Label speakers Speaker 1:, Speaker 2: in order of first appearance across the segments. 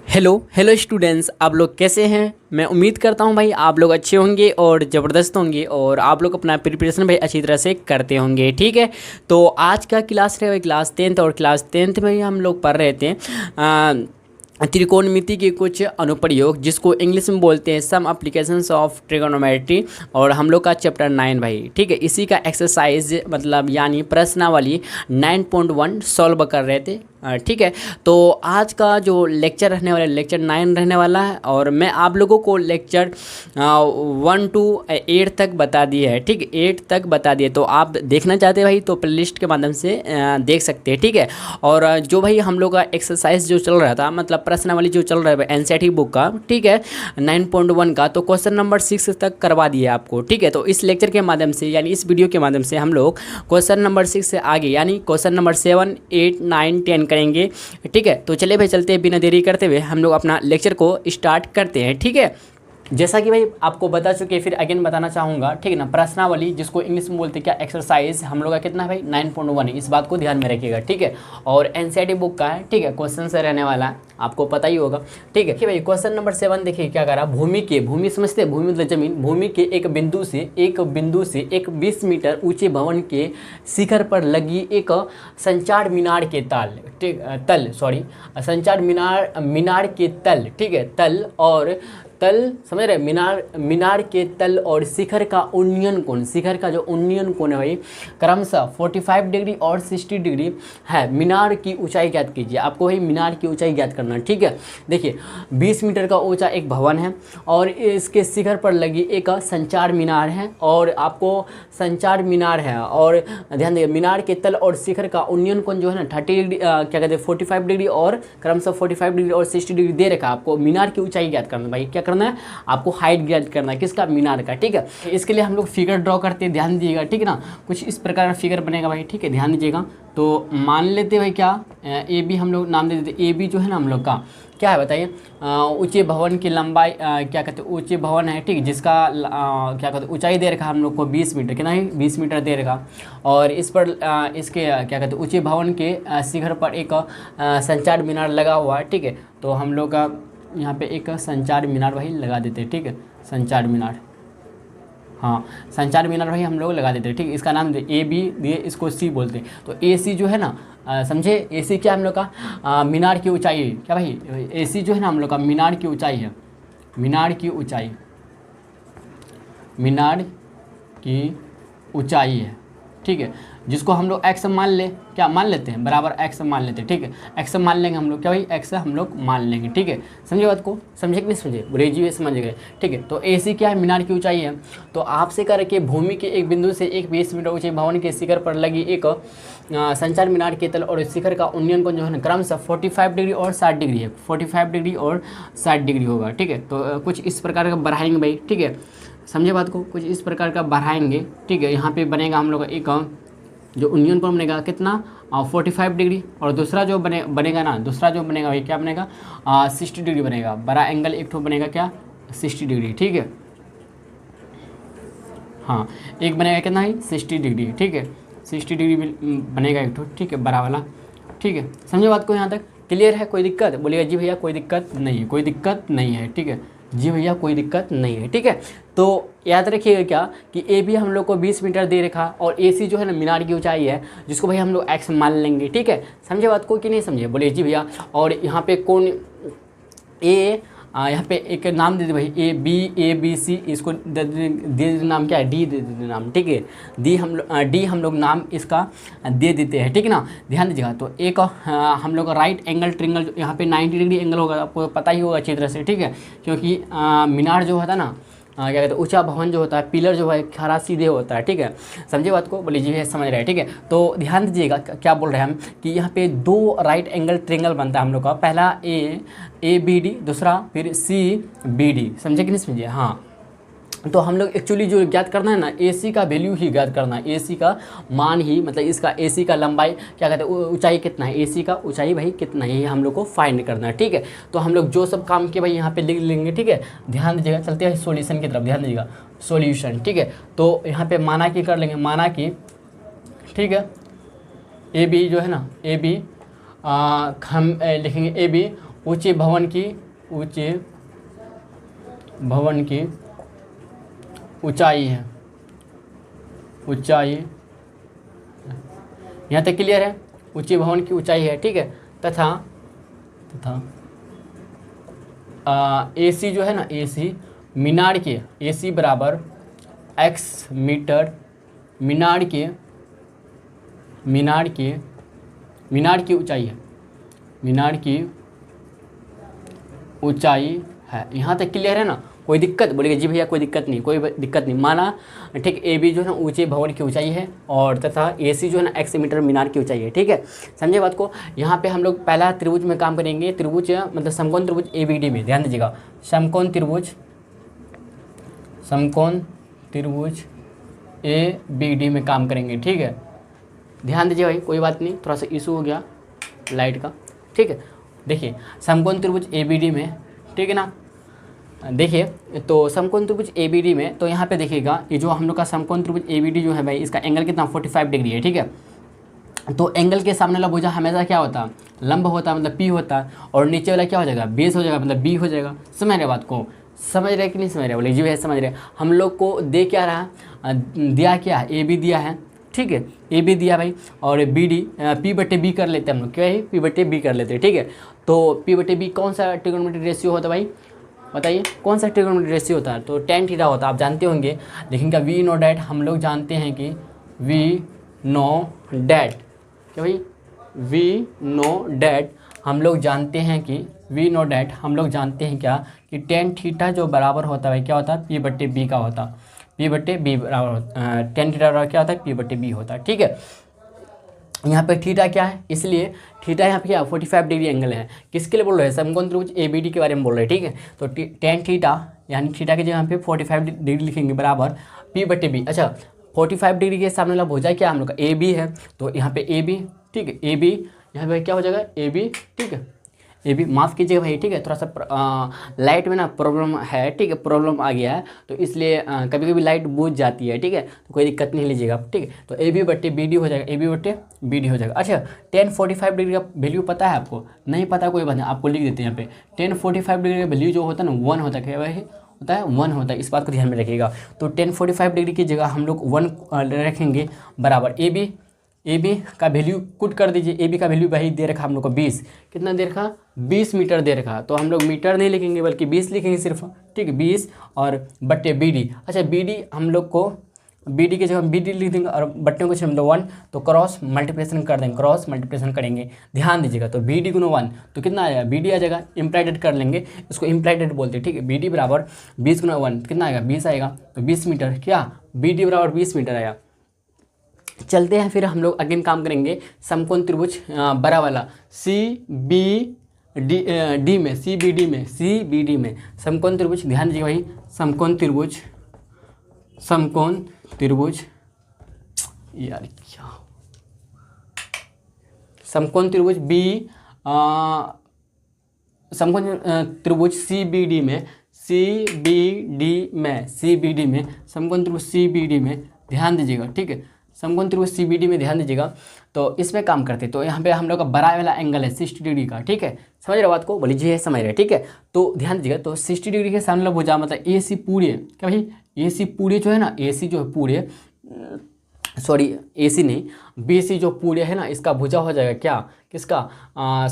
Speaker 1: Hello hello students, आप लोग कैसे हैं। मैं उम्मीद करता हूं भाई आप लोग अच्छे होंगे और ज़बरदस्त होंगे और आप लोग अपना प्रिपरेशन भाई अच्छी तरह से करते होंगे। ठीक है, तो आज का क्लास है भाई क्लास 10th और क्लास 10th में ही हम लोग पढ़ रहे थे त्रिकोणमिति के कुछ अनुप्रयोग, जिसको इंग्लिश में बोलते हैं सम एप्लीकेशंस ऑफ ट्रिगोनोमेट्री। और हम लोग का चैप्टर 9 भाई। ठीक है, इसी का एक्सरसाइज मतलब यानी प्रश्नावली 9.1 सॉल्व कर रहे थे। ठीक है, तो आज का जो लेक्चर रहने वाला है लेक्चर 9 रहने वाला है और मैं आप लोगों को लेक्चर 1 to 8 तक बता दिए है। ठीक, 8 तक बता दिए, तो आप देखना चाहते हैं भाई तो प्लेलिस्ट के माध्यम से देख सकते हैं। ठीक है, और जो भाई हम लोग का एक्सरसाइज जो चल रहा था मतलब प्रश्नावली जो चल रहा है एनसीईआरटी बुक का, ठीक है 9.1 का, तो क्वेश्चन नंबर 6 तक करवा दिए आपको। ठीक है, तो इस लेक्चर के माध्यम से यानी इस वीडियो के माध्यम से हम लोग क्वेश्चन नंबर 6 से आगे यानी क्वेश्चन नंबर 7, 8, 9, 10 करेंगे। ठीक है, तो चलिए भाई चलते हैं, बिना देरी करते हुए हम लोग अपना लेक्चर को स्टार्ट करते हैं। ठीक है, जैसा कि भाई आपको बता चुके, फिर अगेन बताना चाहूँगा। ठीक है ना, प्रश्नावली जिसको इंग्लिश में बोलते हैं क्या एक्सरसाइज हम लोग का कितना है भाई 9.1 है, इस बात को ध्यान में रखिएगा। ठीक है, और एनसीईआरटी बुक का है। ठीक है, क्वेश्चन से रहने वाला है, आपको पता ही होगा। ठीक है भाई, क्वेश्चन नंबर 7 देखिए क्या करा। भूमि समझते हैं, भूमि मतलब जमीन। भूमि के एक बिंदु से एक 20 मीटर ऊंचे भवन के शिखर पर लगी एक संचार मीनार के संचार मीनार के तल। ठीक है, तल समझ रहे, मीनार के तल और शिखर का उन्नयन कोण, शिखर का जो उन्नयन कोण है भाई क्रमशः 45 डिग्री और 60 डिग्री है। मीनार की ऊंचाई ज्ञात कीजिए, आपको भाई मीनार की ऊंचाई ज्ञात करना है। ठीक है, देखिए 20 मीटर का ऊंचा एक भवन है और इसके शिखर पर लगी एक संचार मीनार है और आपको संचार मीनार है। और ध्यान देखिए, मीनार के तल और शिखर का उन्नयन कोण जो है ना 30 डिग्री क्या कहते हैं 45 डिग्री और क्रमशः 45 डिग्री और 60 डिग्री दे रखा। आपको मीनार की ऊंचाई ज्ञात करना भाई, क्या करना है आपको हाइट ज्ञात करना है, किसका मीनार का। ठीक है, इसके लिए हम लोग फिगर ड्रॉ करते हैं, ध्यान दीजिएगा। ठीक है ना, कुछ इस प्रकार का फिगर बनेगा भाई। ठीक है, ध्यान दीजिएगा। तो मान लेते भाई क्या ए बी हम लोग नाम दे देते। ए बी जो है ना हम लोग का क्या है बताइए, ऊंचे भवन की लंबाई क्या कहते हैं, ऊंचे भवन है। ठीक, जिसका क्या कहते हैं ऊंचाई दे रखा हम लोग को 20 मीटर, कितना है 20 मीटर दे रखा। और इस पर इसके क्या कहते हैं ऊंचे भवन के शिखर पर एक संचार मीनार लगा हुआ है। ठीक है, तो हम लोग का यहाँ पे एक संचार मीनार भाई लगा देते हैं। ठीक है, संचार मीनार, हाँ संचार मीनार भाई हम लोग लगा देते हैं। ठीक, इसका नाम ए बी दिए, इसको सी बोलते हैं। तो ए सी जो है ना समझे, ए सी क्या हम लोग का मीनार की ऊंचाई है क्या भाई, ए सी जो है ना हम लोग का मीनार की ऊंचाई है, मीनार की ऊंचाई है। ठीक है, जिसको हम लोग एक्स मान ले, क्या मान लेते हैं बराबर एक्स मान लेते हैं। ठीक है, एक्स मान लेंगे हम लोग, क्या भाई एक्स हम लोग मान लेंगे। ठीक है, समझे बात को, समझे कि नहीं समझे, बुरेजी समझ गए। ठीक है, तो ए सी क्या है मीनार की ऊंचाई है। तो आपसे करके भूमि के एक बिंदु से एक 20 मीटर ऊंचे भवन के शिखर पर लगी एक संचार मीनार के तल और शिखर का उन्नयन कोण जो है ना क्रमशः 45 डिग्री और 60 डिग्री है, 45 डिग्री और 60 डिग्री होगा। ठीक है, तो कुछ इस प्रकार का बढ़ाएंगे भाई। ठीक है, समझे बात को, कुछ इस प्रकार का बढ़ाएंगे। ठीक है, यहाँ पे बनेगा हम लोग का एक जो उन्नयन कोण बनेगा कितना 45 डिग्री, और दूसरा जो बनेगा ना, दूसरा जो बनेगा भाई क्या बनेगा 60 डिग्री बनेगा। बड़ा एंगल एक ठो बनेगा क्या 60 डिग्री। ठीक है, हाँ एक बनेगा कितना है 60 डिग्री। ठीक है, 60 डिग्री बनेगा एक ठो। ठीक है, बड़ा वाला। ठीक है, समझे बात को, यहाँ तक क्लियर है, कोई दिक्कत बोलिएगा जी भैया कोई दिक्कत नहीं है, कोई दिक्कत नहीं है। ठीक है जी भैया कोई दिक्कत नहीं है। ठीक है, तो याद रखिएगा क्या कि ए भी हम लोग को 20 मीटर दे रखा और ए सी जो है ना मीनार की ऊंचाई है, जिसको भाई हम लोग एक्स मान लेंगे। ठीक है, समझे बात को कि नहीं समझे, बोलिए जी भैया। और यहाँ पे कौन ए यहाँ पे एक नाम दे दे भाई ए बी सी, इसको दे दे नाम क्या है डी दे दे नाम। ठीक है, डी हम लोग नाम इसका दे देते हैं। ठीक है ना, ध्यान दीजिएगा। तो एक हम लोग राइट एंगल ट्रिंगल यहाँ पे 90 डिग्री एंगल होगा, आपको पता ही होगा अच्छी तरह से। ठीक है, क्योंकि मीनार जो होता है ना क्या कहते हैं ऊंचा भवन जो होता है, पिलर जो है खड़ा सीधे होता है। ठीक है, समझे बात को, बोलिए जी समझ रहे हैं। ठीक है, तो ध्यान दीजिएगा क्या बोल रहे हैं हम कि यहाँ पे 2 राइट एंगल ट्रिंगल बनता है हम लोग का, पहला ए बी डी, दूसरा फिर सी बी डी, समझे कि नहीं समझे। हाँ, तो हम लोग एक्चुअली जो ज्ञात करना है ना ए सी का वैल्यू ही ज्ञात करना है, ए सी का मान ही, मतलब इसका ए सी का लंबाई क्या कहते हैं ऊंचाई कितना है, ए सी का ऊंचाई भाई कितना है, ये हम लोग को फाइंड करना है। ठीक है, तो हम लोग जो सब काम किए भाई यहाँ पे लिख लेंगे। ठीक है, ध्यान दीजिएगा, चलते हैं सॉल्यूशन की तरफ, ध्यान दीजिएगा सॉल्यूशन। ठीक है, तो यहाँ पे माना कि कर लेंगे, माना कि ठीक है ए बी जो है ना ए बी हम लिखेंगे ए बी ऊंचे भवन की ऊंचाई है, ऊंचाई, यहाँ तक क्लियर है, ऊंचे भवन की ऊंचाई है, ठीक है। तथा AC जो है ना, AC मीनार के, AC बराबर x मीटर मीनार की ऊंचाई है, मीनार की ऊंचाई है। यहाँ तक क्लियर है ना? कोई दिक्कत? बोलेगा जी भैया कोई दिक्कत नहीं, कोई दिक्कत नहीं, माना ठीक। AB जो है ना ऊंचे भवन की ऊंचाई है, और तथा AC जो है ना x मीटर मीनार की ऊंचाई है, ठीक है। समझे बात को? यहाँ पे हम लोग पहला त्रिभुज में काम करेंगे, त्रिभुज मतलब समकोण त्रिभुज ABD में, ध्यान दीजिएगा, समकोण त्रिभुज ABD में काम करेंगे, ठीक है। ध्यान दीजिए भाई, कोई बात नहीं, थोड़ा सा इशू हो गया लाइट का, ठीक है। देखिए समकोण त्रिभुज ABD में, ठीक है ना, देखिए तो समकोण त्रिभुज ABD में, तो यहाँ पे देखिएगा ये जो हम लोग का समकोण त्रिभुज ABD जो है भाई, इसका एंगल कितना 45 डिग्री है, ठीक है। तो एंगल के सामने वाला भुजा हमेशा क्या होता है? लंब होता है, मतलब P होता है, और नीचे वाला क्या हो जाएगा? बेस हो जाएगा, मतलब B हो जाएगा। समझ रहे बात को? समझ रहे कि नहीं समझ रहे? बोले जी भैया समझ रहे। हम लोग को दे क्या रहा, दिया क्या है? AB दिया है, ठीक है, AB दिया भाई, और BD P/B कर लेते हैं हम लोग, क्या है? P/B कर लेते हैं, ठीक है। तो P/B कौन सा ट्रिगोनोमेट्रिक रेशियो होता है भाई? बताइए कौन सा ट्रिगोनोमेट्रिक रेशियो होता है? तो tan थीटा होता है, आप जानते होंगे। लेकिन क्या V नो डैट हम लोग जानते हैं कि V नो डैट, क्या भाई? V नो डैट हम लोग जानते हैं कि V नो डैट हम लोग जानते हैं क्या, कि tan थीटा जो बराबर होता है क्या होता है? P/B का होता है, P/B बराबर tan थीटा बराबर क्या होता है? P/B होता है, ठीक है। यहाँ पे थीटा क्या है? इसलिए थीटा यहाँ पे क्या 45 डिग्री एंगल है। किसके लिए बोल रहे हैं? समकोण त्रिभुज ABD के बारे में बोल रहे हैं, ठीक है। तो tan थीटा यानी थीटा की जगह पे 45 डिग्री लिखेंगे, बराबर P/B। अच्छा 45 डिग्री के सामने वाला भुजा क्या हम लोग का? AB है, तो यहाँ पे AB, ठीक है, AB यहाँ पे क्या हो जाएगा? AB, ठीक है, AB, माफ़ कीजिएगा भाई, ठीक है, थोड़ा सा लाइट में ना प्रॉब्लम है, ठीक है, प्रॉब्लम आ गया है, तो इसलिए कभी कभी लाइट बुझ जाती है, ठीक है, तो कोई दिक्कत नहीं लीजिएगा, ठीक है। तो AB/BD हो जाएगा, AB/BD हो जाएगा। अच्छा tan 45 डिग्री का वैल्यू पता है आपको? नहीं पता, कोई बात नहीं, आपको लिख देते हैं यहाँ पे। tan 45 डिग्री का वैल्यू जो होता है ना 1 होता है, क्या भाई होता है? 1 होता है, इस बात को ध्यान में रखिएगा। तो tan 45 डिग्री की जगह हम लोग 1 रखेंगे, बराबर AB का वैल्यू पुट कर दीजिए। AB का वैल्यू वही दे रखा हम लोग को 20, कितना दे रखा? 20 मीटर दे रखा। तो हम लोग मीटर नहीं लिखेंगे बल्कि 20 लिखेंगे सिर्फ, ठीक है, 20 और बट्टे BD। अच्छा BD हम लोग को BD की जगह BD लिख देंगे और बट्टे को हम लोग 1, तो क्रॉस मल्टीप्लिकेशन कर देंगे, क्रॉस मल्टीप्लिकेशन करेंगे, ध्यान दीजिएगा। तो BD गुना 1 तो कितना आएगा? BD आ जाएगा, इम्प्लाइडेड कर लेंगे, इसको इम्प्लाइडेड बोलते हैं, ठीक है। BD बराबर 20 गुना 1 कितना आएगा? 20 आएगा, तो 20 मीटर, क्या BD बराबर 20 मीटर आया। चलते हैं फिर हम लोग अगेन काम करेंगे समकोण त्रिभुज बड़ा वाला CBD में, CBD में समकोण त्रिभुज, ध्यान दीजिए भाई, समकोण त्रिभुज यार क्या, समकोण त्रिभुज समकोण त्रिभुज CBD में समकोण त्रिभुज CBD में ध्यान दीजिएगा, ठीक है, समकोण त्रिभुज CBD में ध्यान दीजिएगा। तो इसमें काम करते, तो यहाँ पे हम लोग का बड़ा वाला एंगल है 60 डिग्री का, ठीक है, समझ रहे बात को? बोलिए जी है, समझ रहे, ठीक है। तो ध्यान दीजिएगा, तो 60 डिग्री के सामने भुजा मतलब AC पूरे, क्या भाई? AC पूरे जो है ना, AC जो है पूरे, सॉरी AC नहीं, BC जो पूरे है ना, इसका भुजा हो जाएगा क्या? किसका?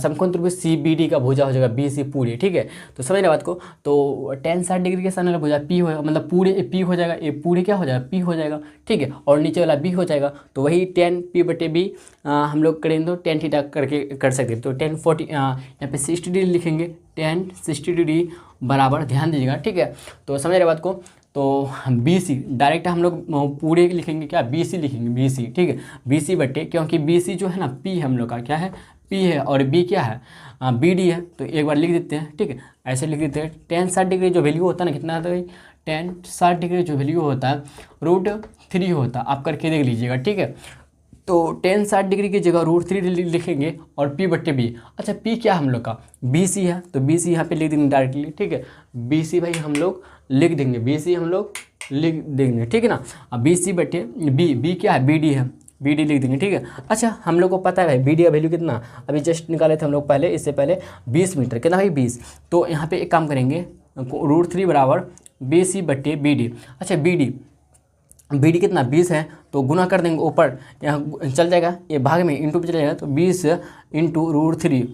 Speaker 1: समकोण त्रिभुज CBD का भुजा हो जाएगा BC पूरे, ठीक है। तो समझ रहे बात को? तो tan 60 डिग्री के सामने वाला भुजा P होगा, मतलब पूरे P हो जाएगा, ये पूरे क्या हो जाएगा? P हो जाएगा, ठीक है, और नीचे वाला B हो जाएगा, तो वही tan P/B हम लोग करेंगे, तो tan थीटा करके कर सकते हैं। तो tan 40 यहाँ पे 60 डिग्री लिखेंगे, tan 60 डिग्री बराबर, ध्यान दीजिएगा, ठीक है। तो समझ रहे बात को? तो BC डायरेक्ट हम लोग पूरे लिखेंगे, क्या? BC लिखेंगे, BC, ठीक है, BC बट्टे, क्योंकि BC जो है ना P हम लोग का क्या है? P है, और B क्या है? BD है, तो एक बार लिख देते हैं, ठीक है, ऐसे लिख देते हैं। tan 60 डिग्री जो वैल्यू होता है ना, कितना आता है? tan 60 डिग्री जो वैल्यू होता है √3 होता है, आप करके देख लीजिएगा, ठीक है। तो tan 60 डिग्री की जगह √3 लिखेंगे और P/B। अच्छा P क्या हम लोग का? BC है, तो BC यहाँ पे लिख देंगे डायरेक्टली, ठीक है, BC भाई हम लोग लिख देंगे, BC हम लोग लिख देंगे, ठीक है ना। अब BC/B क्या है? BD है, बी डी लिख देंगे, ठीक है। अच्छा हम लोग को पता है भाई बी डी का वैल्यू कितना, अभी जस्ट निकाले थे हम लोग पहले, इससे पहले 20 मीटर, कितना भाई 20। तो यहाँ पे एक काम करेंगे, √3 बराबर BC/BD। अच्छा BD कितना 20 है, तो गुना कर देंगे, ऊपर यहाँ चल जाएगा, ये भाग में इंटू पे चल जाएगा, तो 20 इंटू √3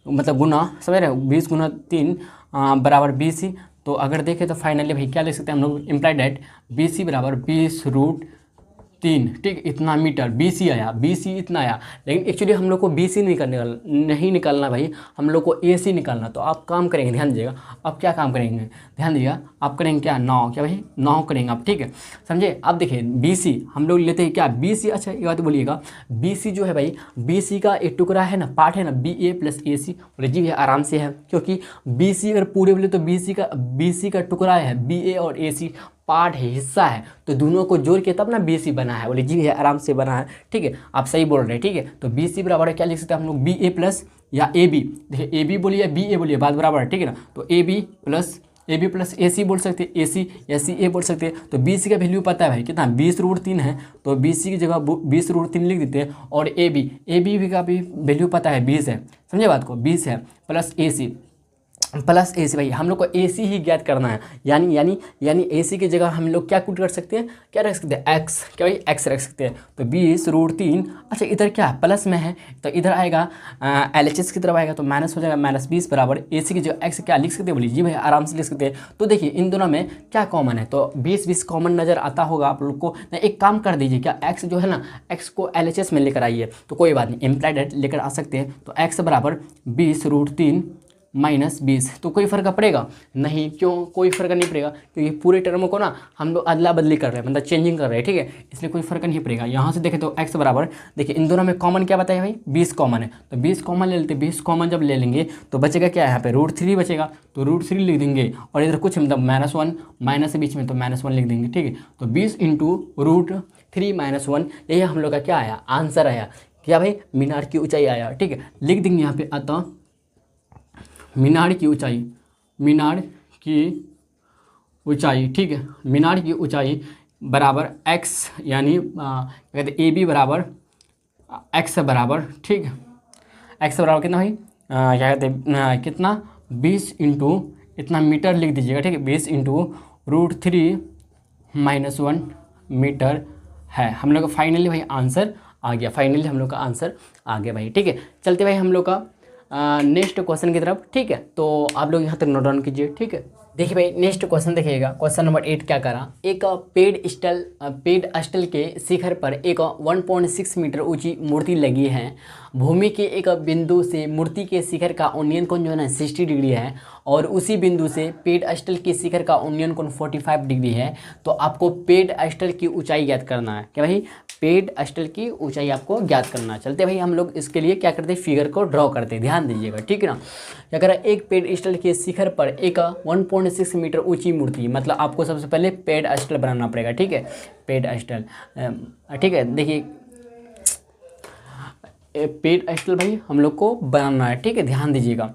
Speaker 1: मतलब गुना, समझ रहे हो, 20 गुना 3 बराबर BC। तो अगर देखें तो फाइनली भाई क्या लिख सकते हैं हम लोग, इम्प्लाइड डेट BC बराबर 20√3, ठीक, इतना मीटर BC आया, BC इतना आया। लेकिन एक्चुअली हम लोग को BC नहीं निकालना भाई, हम लोग को AC निकालना। तो आप काम करेंगे, ध्यान दीजिएगा, आप क्या काम करेंगे, ध्यान दीजिएगा, आप करेंगे क्या 9, क्या भाई 9 करेंगे आप, ठीक है, समझे। आप देखिए BC हम लोग लेते हैं क्या BC। अच्छा ये बात बोलिएगा, BC जो है भाई, BC का एक टुकड़ा है ना, पार्ट है ना, BA + AC, बोले जी भैया आराम से है, क्योंकि BC अगर पूरे बोले तो BC का टुकड़ा है, BA और AC पार्ट है, हिस्सा है, तो दोनों को जोड़ के तब ना BC बना है। बोले जी भैया आराम से बना है, ठीक है, आप सही बोल रहे हैं, ठीक है। तो BC बराबर है क्या लिख सकते हैं हम लोग, BA प्लस या AB, देखिए AB बोलिए BA बोलिए, बात बराबर है, ठीक है ना। तो AB प्लस AC बोल सकते हैं, AC या CA बोल सकते हैं। तो BC का वैल्यू पता है भाई कितना, 20√3 है, तो BC की जगह 20√3 लिख देते हैं। और AB का भी वैल्यू पता है 20 है, समझे बात को, 20 है, प्लस AC भाई हम लोग को AC ही ज्ञात करना है, यानी AC की जगह हम लोग क्या पुट कर सकते हैं, क्या रख सकते हैं, x, क्या भाई x रख सकते हैं। तो 20√3, अच्छा इधर क्या प्लस में है, तो इधर आएगा LHS की तरफ आएगा, तो माइनस हो जाएगा, -20 बराबर AC की जगह x क्या लिख सकते हैं, बोलिए जी भाई आराम से लिख सकते हैं। तो देखिए इन दोनों में क्या कॉमन है, तो 20 कॉमन नज़र आता होगा आप लोग को। एक काम कर दीजिए, क्या x जो है ना, x को LHS में लेकर आइए, तो कोई बात नहीं, इम्प्लाइड डेट लेकर आ सकते हैं। तो x बराबर 20√3 -20, तो कोई फ़र्क पड़ेगा नहीं, क्यों कोई फ़र्क नहीं पड़ेगा, क्योंकि पूरे टर्म को ना हम लोग अदला बदली कर रहे हैं, मतलब चेंजिंग कर रहे हैं, ठीक है, इसलिए कोई फ़र्क नहीं पड़ेगा। यहाँ से देखें तो x बराबर, देखिए इन दोनों में कॉमन क्या बताया भाई, 20 कॉमन है, तो 20 कॉमन ले लेते, 20 कॉमन जब ले लेंगे तो बचेगा क्या, यहाँ पे √3 बचेगा, तो √3 लिख देंगे, और इधर कुछ मतलब -1 माइनस के बीच में, तो -1 लिख देंगे, ठीक है। तो 20 इंटू √3 -1, यही हम लोग का क्या आया, आंसर आया, क्या भाई मीनार की ऊँचाई आया, ठीक है। लिख देंगे यहाँ पे, अतः मीनार की ऊंचाई, ठीक है, मीनार की ऊंचाई बराबर x, यानी कहते AB बराबर x बराबर, ठीक है, x बराबर कितना भाई, क्या कहते हैं कितना, 20 इंटू इतना मीटर लिख दीजिएगा, ठीक है, 20 इंटू √3 -1 मीटर है। हम लोग का फाइनली भाई आंसर आ गया, फाइनली हम लोग का आंसर आ गया भाई, ठीक है। चलते भाई हम लोग का नेक्स्ट क्वेश्चन की तरफ, ठीक है। तो आप लोग यहाँ तक नोट डाउन कीजिए, ठीक है। देखिए भाई नेक्स्ट क्वेश्चन देखिएगा, क्वेश्चन नंबर 8 क्या करा, एक पेड़ स्थल के शिखर पर एक 1.6 मीटर ऊंची मूर्ति लगी है। भूमि के एक बिंदु से मूर्ति के शिखर का उन्नयन कोण जो है ना 60 डिग्री है, और उसी बिंदु से पेड़ स्थल के शिखर का उन्नयन कोण 45 डिग्री है। तो आपको पेड़ स्थल की ऊंचाई ज्ञात करना है, क्या भाई, पेड़ स्थल की ऊंचाई आपको ज्ञात करना है। चलते भाई हम लोग इसके लिए क्या करते हैं, फिगर को ड्रॉ करते हैं, ध्यान दीजिएगा, ठीक है ना। अगर एक पेड़ स्थल के शिखर पर एक 1.6 मीटर ऊंची मूर्ति, मतलब आपको सबसे पहले पेड़ स्थल बनाना पड़ेगा, ठीक है, पेड़ स्थल, ठीक है। देखिए पेड़ स्थल भाई हम लोग को बनाना है, ठीक है, ध्यान दीजिएगा।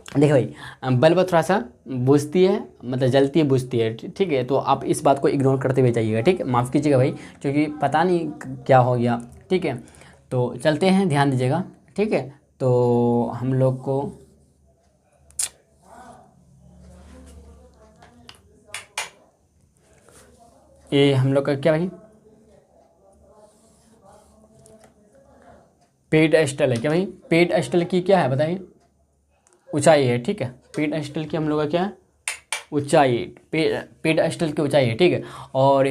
Speaker 1: देखिए भाई बल्ब थोड़ा सा बुझती है, मतलब जलती है बुझती है, ठीक है, तो आप इस बात को इग्नोर करते हुए जाइएगा, ठीक है, माफ़ कीजिएगा भाई, क्योंकि पता नहीं क्या हो गया, ठीक है। तो चलते हैं, ध्यान दीजिएगा, ठीक है। तो हम लोग को ये हम लोग का क्या भाई, पेड़ स्थल है, क्या भाई, पेड़ स्थल की क्या है बताइए, ऊंचाई है, ठीक है, पेड़ स्थल की हम लोग का क्या है, ऊंचाई, पेड़ स्थल की ऊंचाई है, ठीक है। और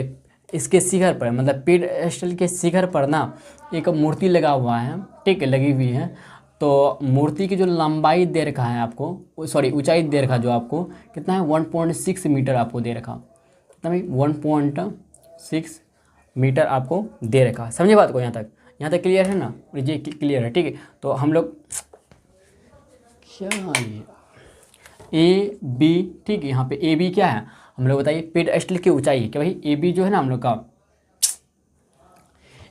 Speaker 1: इसके शिखर पर, मतलब पेड़ स्थल के शिखर पर ना एक मूर्ति लगा हुआ है, ठीक है, लगी हुई है। तो मूर्ति की जो लंबाई दे रखा है आपको, सॉरी ऊंचाई दे रखा जो आपको कितना है, 1.6 मीटर आपको दे रखा, कितना भाई 1.6 मीटर आपको दे रखा, समझे बात को, यहाँ तक क्लियर है ना, ये क्लियर है, ठीक है। तो हम लोग क्या ये AB, ठीक है, यहाँ पे AB क्या है, हम लोग बताइए पेड़ स्थल की ऊंचाई है, क्या भाई AB जो है ना हम लोग का,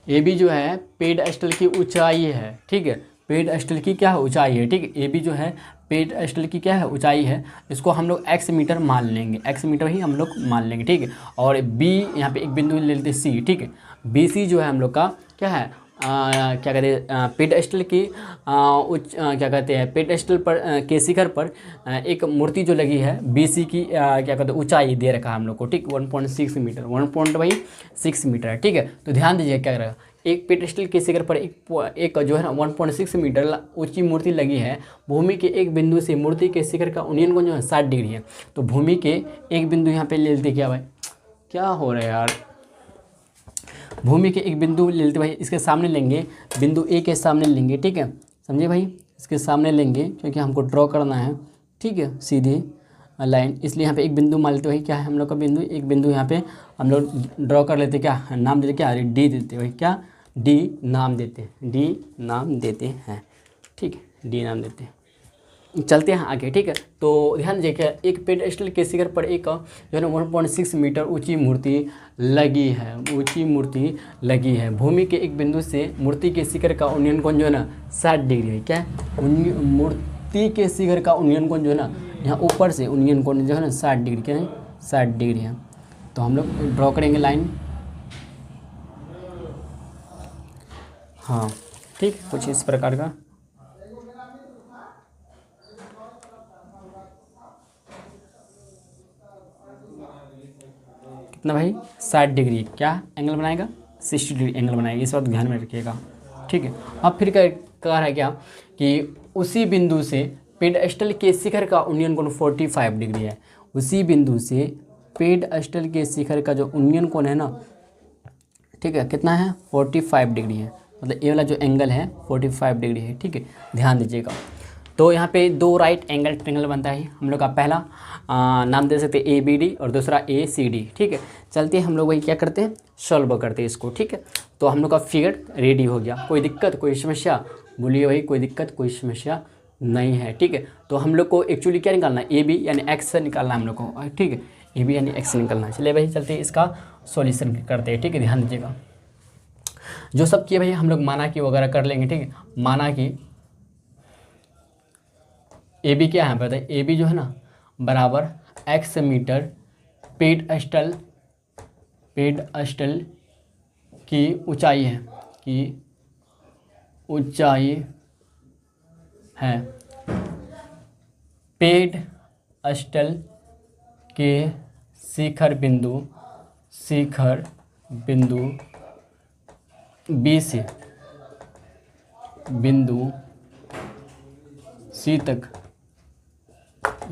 Speaker 1: AB जो है पेड़ स्थल की ऊंचाई है, ठीक है, पेड़ स्थल की क्या ऊंचाई है, ठीक है, AB जो है पेड स्टल की क्या है ऊंचाई है, इसको हम लोग x मीटर मान लेंगे, x मीटर ही हम लोग मान लेंगे, ठीक है। और b यहाँ पे एक बिंदु ले लेते हैं c, ठीक है। BC जो है हम लोग का क्या है, क्या कहते हैं, पेडस्टल की क्या कहते हैं, पेडस्टल पर के शिखर पर एक मूर्ति जो लगी है BC की क्या कहते हैं ऊंचाई दे रखा है हम लोग को, ठीक, 1.6 मीटर, 1.6 मीटर है, ठीक है। तो ध्यान दीजिए क्या करेगा, एक पेडस्टल के शिखर पर एक जो है ना 1.6 मीटर ऊंची मूर्ति लगी है। भूमि के एक बिंदु से मूर्ति के शिखर का उन्नयन कोण जो है 60 डिग्री है। तो भूमि के एक बिंदु यहाँ पे ले लेते, क्या भाई क्या हो रहा है यार, भूमि के एक बिंदु ले लेते भाई, इसके सामने लेंगे, बिंदु ए के सामने लेंगे, ठीक है, समझे भाई, इसके सामने लेंगे क्योंकि हमको ड्रॉ करना है, ठीक है, सीधी लाइन, इसलिए यहाँ पे एक बिंदु मान लेते भाई, क्या है हम लोग का बिंदु, एक बिंदु यहाँ पे हम लोग ड्रॉ कर लेते, क्या नाम देते, क्या डी देते भाई, क्या डी नाम देते हैं, डी नाम देते हैं, ठीक है, डी नाम देते हैं। चलते हैं आगे, ठीक है। तो ध्यान दीजिए, एक पेडस्टल के शिखर पर एक जो है ना 1.6 मीटर ऊंची मूर्ति लगी है, ऊंची मूर्ति लगी है। भूमि के एक बिंदु से मूर्ति के शिखर का उन्नयन कोण जो है ना 60 डिग्री है, क्या मूर्ति के शिखर का उन्नयन कोण जो है ना, यहाँ ऊपर से उन्नयन कोण जो है ना 60 डिग्री, क्या है 60 डिग्री है। तो हम लोग ड्रॉ करेंगे लाइन, हाँ ठीक, कुछ इस प्रकार का, कितना भाई 60 डिग्री, क्या एंगल बनाएगा 60 डिग्री एंगल बनाएगा, इस बात ध्यान में रखिएगा, ठीक है। अब फिर कह रहा है क्या कि उसी बिंदु से पेडस्टल के शिखर का उन्नयन कोण 45 डिग्री है। उसी बिंदु से पेडस्टल के शिखर का जो उन्नयन कोण है ना, ठीक है, कितना है 45 डिग्री है, मतलब ये वाला जो एंगल है 45 डिग्री है, ठीक है, ध्यान दीजिएगा। तो यहाँ पे दो राइट एंगल ट्रायंगल बनता है हम लोग का, पहला नाम दे सकते हैं ABD और दूसरा ACD, ठीक है। चलते हैं हम लोग वही क्या करते हैं, सॉल्व करते हैं इसको, ठीक है। तो हम लोग का फिगर रेडी हो गया, कोई दिक्कत कोई समस्या, बोलिए भाई कोई दिक्कत कोई समस्या नहीं है, ठीक है। तो हम लोग को एक्चुअली क्या निकालना है, AB यानी x निकालना है हम लोग को, ठीक है, AB यानी x निकालना है। चलिए भाई चलते हैं इसका सॉल्यूशन करते हैं, ठीक है, ध्यान दीजिएगा। जो सब किए भाई हम लोग माना कि वगैरह कर लेंगे, ठीक है। माना कि AB क्या है पता है, AB जो है ना बराबर x मीटर पेडस्टल की ऊंचाई है, की ऊंचाई है, पेडस्टल के शिखर बिंदु B से बिंदु C तक,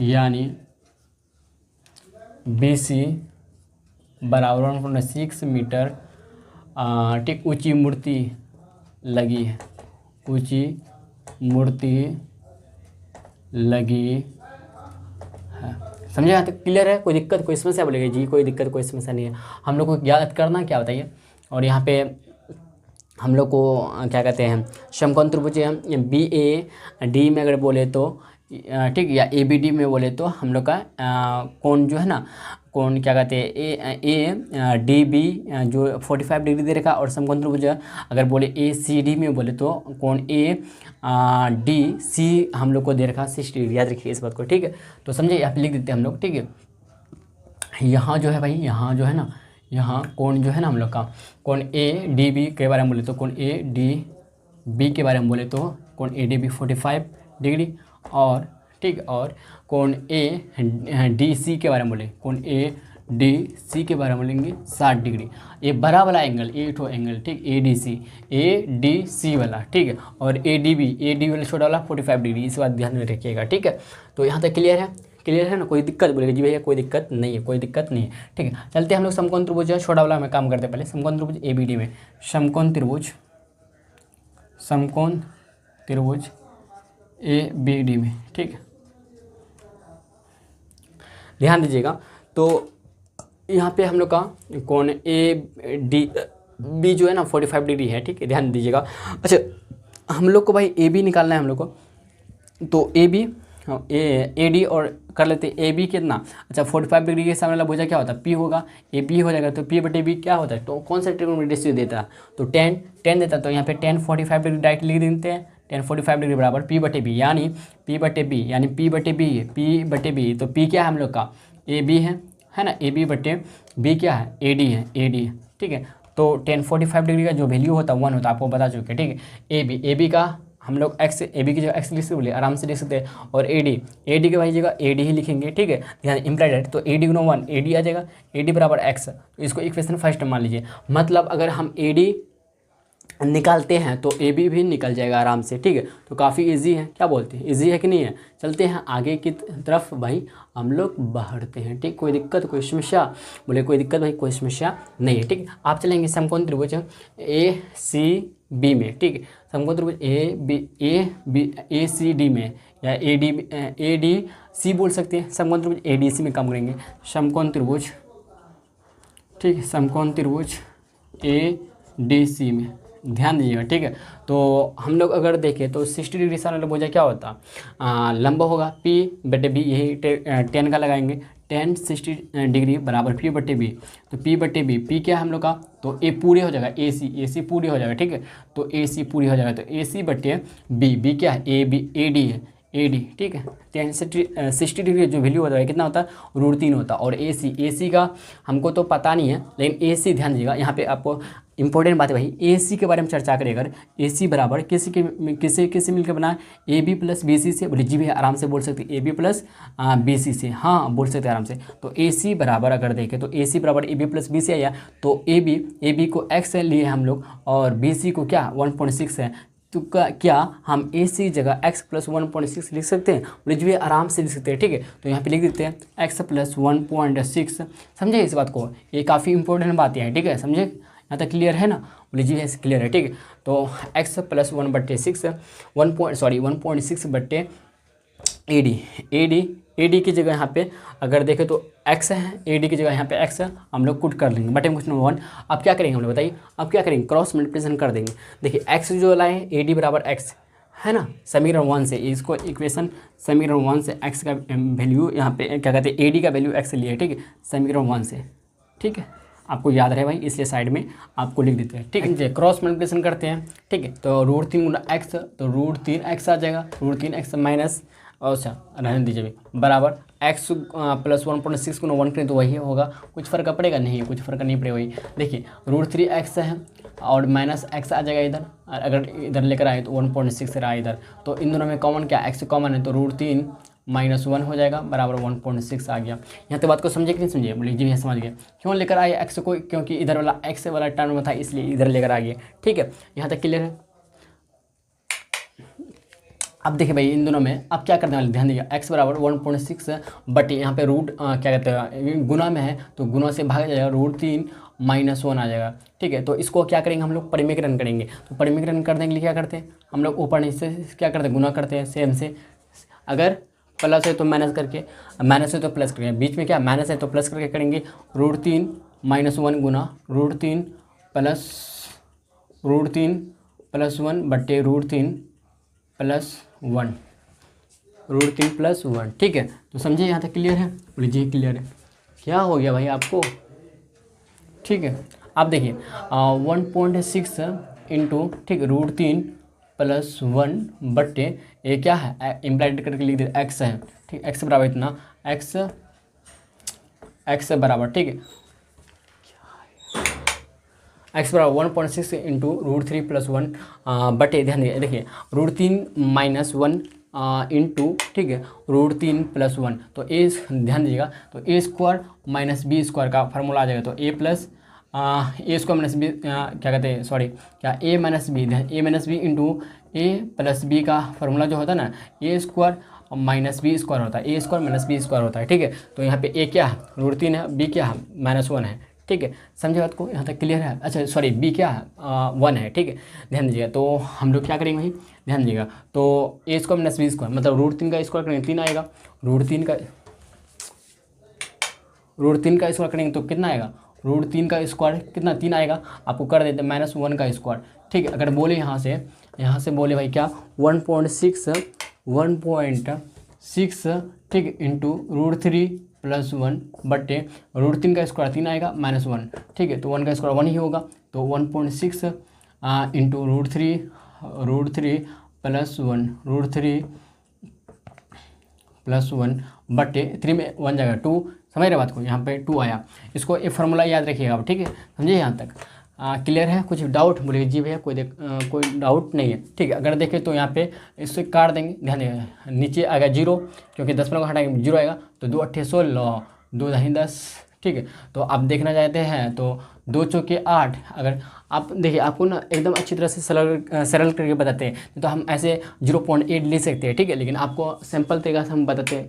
Speaker 1: यानी BC बराबर 1.6 मीटर, ठीक, ऊंची मूर्ति लगी है, ऊंची मूर्ति लगी है, समझे यहाँ तक क्लियर है, कोई दिक्कत कोई समस्या, बोलेगा जी कोई दिक्कत कोई समस्या नहीं है। हम लोग को याद करना क्या बताइए, और यहाँ पे हम लोग को क्या कहते हैं, समकोण त्रिभुज BAD में अगर बोले तो, ठीक, या ABD में बोले तो हम लोग का कोण जो है ना, कोण क्या कहते हैं ADB जो 45 डिग्री दे रखा, और समकोण त्रिभुज अगर बोले ACD में बोले तो कोण ADC हम लोग को दे रखा 60 डिग्री, याद रखिए इस बात को, ठीक है। तो समझे, यहाँ पे लिख देते हैं हम लोग, ठीक है। यहाँ जो है भाई, यहाँ जो है ना, यहाँ कोण जो है ना हम लोग का, कोण ADB के बारे में बोले तो, कोण ADB के बारे में बोले तो कोण ADB 45 डिग्री, और ठीक, और कोण ADC के बारे में बोले, कोण ADC के बारे में बोलेंगे 60 डिग्री। ये बड़ा वाला एंगल, ये ठो एंगल, ठीक, ADC वाला, ठीक है, और AD वाला छोटा वाला 45 डिग्री, इस बात ध्यान में रखिएगा, ठीक है। तो यहाँ तक क्लियर है, क्लियर है ना, कोई दिक्कत बोलेगा जी भैया कोई दिक्कत नहीं है, कोई दिक्कत नहीं है, ठीक है। चलते हैं हम लोग समकोण त्रिभुज छोटा वाला में काम करते हैं, पहले समकोण त्रिभुज ABD में, समकोण त्रिभुज ABD में, ठीक है, ध्यान दीजिएगा। तो यहाँ पे हम लोग का कोण ADB जो है ना 45 डिग्री है, ठीक है, ध्यान दीजिएगा। अच्छा हम लोग को भाई AB निकालना है हम लोग को, तो AB AD और कर लेते हैं AB कितना, अच्छा 45 डिग्री के सामने वाला भुजा क्या होता है, P होगा, AB हो जाएगा, तो P/B क्या होता है, तो कौन सा ट्रिग्नोमेट्रिक रेशियो देता है, तो 10 देता है, तो यहाँ पे 10 45 डिग्री डायरेक्ट लिख देते हैं, tan45 डिग्री बराबर p बटे बी, यानी p बटे बी यानी p बटे बी। तो p क्या है हम लोग का, ए बी है ना, ए बी बटे बी क्या है, ए डी है, ठीक है। तो tan45 डिग्री का जो वैल्यू होता है 1 होता है, आपको बता चुके हैं, ठीक है। ए बी का हम लोग एक्स, ए बी की जगह एक्स लिख सकते, आराम से लिख सकते हैं। और ए डी के भाई जगह ए डी ही लिखेंगे, ठीक है, ध्यान इम्प्लाइड। तो A D Guna 1 A D आ जाएगा, ए डी बराबर एक्स। तो इसको इक्वेशन फर्स्ट मान लीजिए, मतलब अगर हम ए डी निकालते हैं तो ए बी भी निकल जाएगा आराम से, ठीक है। तो काफ़ी इजी है, क्या बोलते हैं, इजी है कि नहीं है। चलते हैं आगे की तरफ भाई, हम लोग बढ़ते हैं, ठीक। कोई दिक्कत, कोई समस्या, बोले कोई दिक्कत भाई, कोई समस्या नहीं है, ठीक। आप चलेंगे समकोण त्रिभुज ए सी बी में, ठीक है। समकोण त्रिभुज ए सी डी में, या ए डी सी बोल सकते हैं। समकोण त्रिभुज ए डी सी में काम करेंगे, समकोण त्रिभुज, ठीक है, समकोण त्रिभुज ए डी सी में ध्यान दीजिएगा, ठीक है। तो हम लोग अगर देखें तो 60 डिग्री से वाला भुजा क्या होता, लंब होगा p बटे b, यही 10 का लगाएंगे, tan 60 डिग्री बराबर p बटे b। तो p बटे b, p क्या है हम लोग का, तो a पूरे हो जाएगा, ए सी पूरी हो जाएगा, ठीक है। तो ए सी पूरी हो जाएगा, तो ए सी बटे b क्या है, ए डी है, ए डी, ठीक है। tan 60 डिग्री जो वैल्यू होता है कितना होता है, √3 होता है। और ए सी का हमको तो पता नहीं है, लेकिन ए सी ध्यान दीजिएगा, यहाँ पे आपको इंपॉर्टेंट बात है भाई, ए सी के बारे में चर्चा करें अगर, ए सी बराबर किससे मिलकर बना, A B plus B C से। बोले जी भैया आराम से बोल सकते A B plus B C से, हाँ बोल सकते आराम से। तो ए सी बराबर अगर देखें तो ए सी बराबर A B plus B C आया, तो ए बी को एक्स लिए हम लोग, और बी सी को क्या 1.6 है। तो क्या हम ए सी जगह x प्लस 1.6 लिख सकते हैं, बोले जी आराम से लिख सकते हैं, ठीक है। तो यहाँ पे लिख देते हैं x प्लस 1.6, समझे इस बात को, ये काफ़ी इंपॉर्टेंट बात है, ठीक है, समझे, यहाँ तक क्लियर है ना, बोले जी क्लियर है, ठीक है। तो x प्लस 1/6 1.6 बट्टे ए डी की जगह यहाँ पे अगर देखें तो x है, ए डी की जगह यहाँ पे x है, हम लोग कुट कर लेंगे, बटे क्वेश्चन नंबर 1। अब क्या करेंगे हम लोग बताइए, अब क्या करेंगे, क्रॉस मल्टीप्लिकेशन कर देंगे। देखिए x जो लाए ए डी बराबर x है ना, समीकरण 1 से, इसको इक्वेशन समीकरण 1 से x का वैल्यू यहाँ पे क्या कहते हैं, ए डी का वैल्यू x लिए, ठीक है, समीकरण 1 से, ठीक है। आपको याद रहे भाई, इसलिए साइड में आपको लिख देते हैं, ठीक है। क्रॉस मल्टीप्लिकेशन करते हैं, ठीक है। तो √3 गुना x, तो √3x आ जाएगा, √3x माइनस, अच्छा रहने दीजिए भाई, बराबर x प्लस 1.6 गुना 1 करें तो वही होगा, कुछ फ़र्क पड़ेगा नहीं, कुछ फ़र्क नहीं पड़ेगा वही। देखिए √3x है और माइनस x आ जाएगा इधर, अगर इधर लेकर आए तो 1.6 रहा इधर, तो इन दोनों में कॉमन क्या, x कॉमन है, तो √3 माइनस 1 हो जाएगा, बराबर 1.6 आ गया। यहाँ तक बात को समझे कि नहीं समझे, बोलिए जी भैया समझ गए। क्यों लेकर आए x को, क्योंकि इधर वाला x वाला टर्म में था, इसलिए इधर लेकर आ गए, ठीक है। यहाँ तक क्लियर है। अब देखिए भाई इन दोनों में अब क्या करने वाले, ध्यान दीजिए, x बराबर 1.6 बट यहाँ पे रूट क्या कहते हैं गुना में है, तो गुना से भाग जाएगा, √3 माइनस 1 आ जाएगा, ठीक है। तो इसको क्या करेंगे हम लोग, परिमीकरण करेंगे। तो परिमीकरण करने के लिए क्या करते हैं हम लोग, ऊपर नीचे क्या करते हैं, गुना करते हैं सेम से, अगर प्लस है तो माइनस करके, माइनस है तो प्लस करके, बीच में क्या माइनस है तो प्लस करके करेंगे, √3 माइनस 1 गुना √3 प्लस 1 बट्टे √3 प्लस 1, √3 प्लस 1, ठीक है। तो समझे यहाँ तक क्लियर है, बोलिए जी क्लियर है। क्या हो गया भाई आपको, ठीक है। आप देखिए 1.6 इंटू, ठीक है, √3 प्लस 1 बट्टे ये क्या है, इम्प्लाइड करके लिख दे x है, ठीक, x बराबर इतना, x बराबर, ठीक है, x बराबर 1.6 इंटू √3 प्लस 1 बटे, ध्यान देखिए √3 माइनस 1 इंटू, ठीक है, √3 प्लस 1, तो ए ध्यान दीजिएगा, तो ए स्क्वायर माइनस बी स्क्वायर का फार्मूला आ जाएगा, तो ए प्लस ए स्क्वायर माइनस बी क्या कहते हैं, सॉरी क्या, ए माइनस बी इंटू ए प्लस बी का फार्मूला जो होता है ना, ए स्क्वायर माइनस बी स्क्वायर होता है, ए स्क्वायर माइनस बी स्क्वायर होता है, ठीक है। तो यहाँ पे ए क्या है, √3 है, बी क्या है -1 है, ठीक है, समझे बात को, यहाँ तक क्लियर है। अच्छा सॉरी बी क्या है 1 है, ठीक है, ध्यान दीजिएगा। तो हम लोग क्या करेंगे भाई, ध्यान दीजिएगा, तो ए स्क्वायर माइनस बी स्क्वायर मतलब √3 का स्क्वायर करेंगे 3 आएगा, √3 का स्क्वायर करेंगे तो कितना आएगा, √3 का स्क्वायर कितना 3 आएगा, आपको कर देते -1 का स्क्वायर, ठीक है। अगर बोले यहाँ से बोले भाई क्या 1.6 ठीक इंटू √3 प्लस 1 बट्टे √3 का स्क्वायर 3 आएगा -1, ठीक है, तो 1 का स्क्वायर 1 ही होगा, तो 1.6 इंटू √3 +1 √3 +1 बटे 3 में 1 जाएगा 2, समझ रहे बात को, यहाँ पे 2 आया। इसको ये फार्मूला याद रखिएगा आप, ठीक है, समझिए यहाँ तक क्लियर है। कुछ डाउट बोलिए जी भैया, कोई डाउट नहीं है, ठीक है। अगर देखें तो यहाँ पे इससे काट देंगे, ध्यान देंगे, नीचे आएगा 0 क्योंकि 10 को हटाएंगे 0 आएगा, तो 2 8 16, 2 10 10, ठीक है। तो आप देखना चाहते हैं तो 2 चौके 8, अगर आप देखिए आपको ना एकदम अच्छी तरह से सरल करके बताते हैं, तो हम ऐसे 0.8 ले सकते हैं, ठीक है, लेकिन आपको सिंपल तरीका से हम बताते हैं।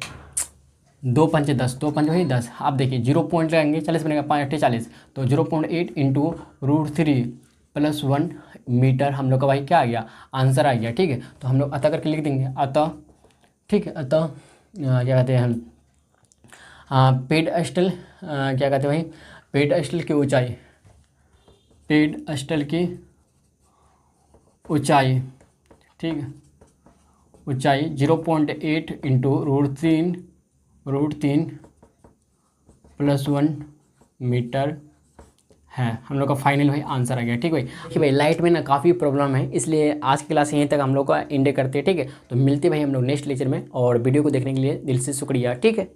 Speaker 1: 2 पंचे 10, 2 पंच वही 10, आप देखिए 0 पॉइंट लगाएंगे 40 बनेगा, 5 8 40, तो 0.8 इंटू √3 +1 मीटर हम लोग का भाई क्या आ गया, आंसर आ गया, ठीक है। तो हम लोग अतः करके लिख देंगे, अतः, ठीक है, अतः क्या कहते हैं हम, पेड़ स्थल क्या कहते हैं भाई, पेड़ स्थल की ऊंचाई, पेड़ स्थल की ऊंचाई, ठीक है, ऊंचाई 0.8 इंटू √3 +1 मीटर है, हम लोग का फाइनल भाई आंसर आ गया, ठीक भाई। कि भाई लाइट में ना काफ़ी प्रॉब्लम है, इसलिए आज की क्लास यहीं तक हम लोग का एंड करते हैं, ठीक है। तो मिलते भाई हम लोग नेक्स्ट लेक्चर में, और वीडियो को देखने के लिए दिल से शुक्रिया, ठीक है।